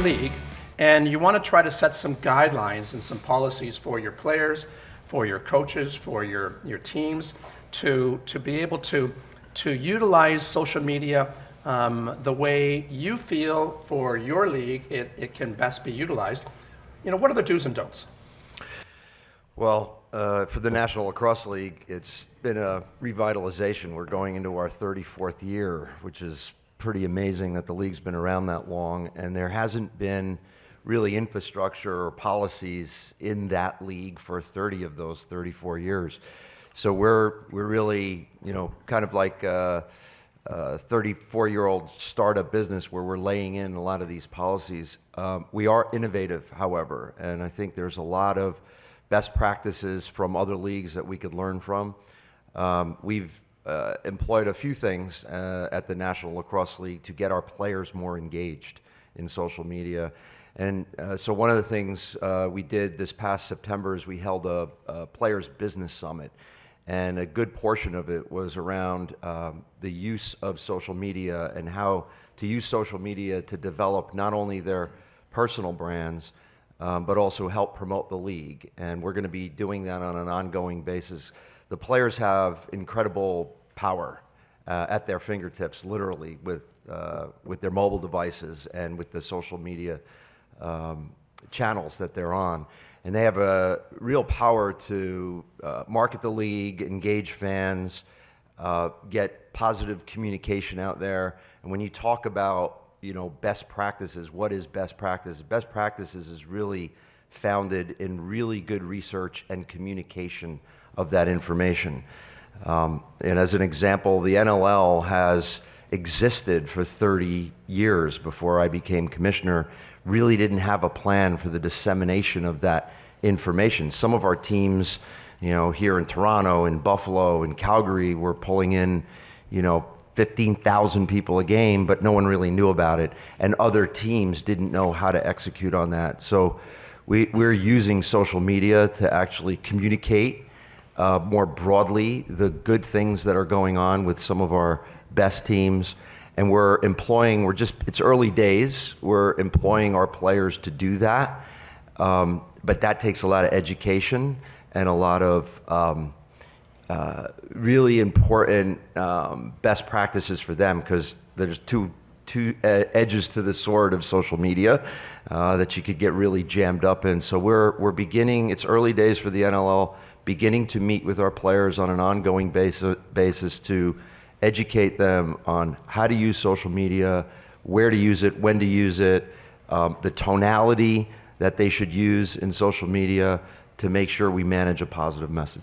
league, and you want to try to set some guidelines and some policies for your players, for your coaches, for your teams, to be able to utilize social media the way you feel for your league it can best be utilized. What are the do's and don'ts? Well, for the National Lacrosse League, it's been a revitalization. We're going into our 34th year, which is pretty amazing that the league's been around that long, and there hasn't been really infrastructure or policies in that league for 30 of those 34 years. So we're really, kind of like a 34-year-old startup business where we're laying in a lot of these policies. We are innovative, however, and I think there's a lot of best practices from other leagues that we could learn from. We've employed a few things at the National Lacrosse League to get our players more engaged in social media. And so one of the things we did this past September is we held a Players Business Summit. And a good portion of it was around the use of social media and how to use social media to develop not only their personal brands, but also help promote the league. And we're going to be doing that on an ongoing basis. The players have incredible power at their fingertips, literally, with their mobile devices and with the social media channels that they're on. And they have a real power to market the league, engage fans, get positive communication out there. And when you talk about, best practices, what is best practice? Best practices is really founded in really good research and communication of that information. And as an example, the NLL has existed for 30 years before I became commissioner, really didn't have a plan for the dissemination of that information. Some of our teams, here in Toronto, in Buffalo, in Calgary, were pulling in, 15,000 people a game, but no one really knew about it. And other teams didn't know how to execute on that. So we're using social media to actually communicate more broadly the good things that are going on with some of our best teams. And it's early days, we're employing our players to do that. But that takes a lot of education and a lot of really important best practices for them, because there's two edges to the sword of social media that you could get really jammed up in. So we're beginning, it's early days for the NLL, beginning to meet with our players on an ongoing basis to educate them on how to use social media, where to use it, when to use it, the tonality that they should use in social media to make sure we manage a positive message.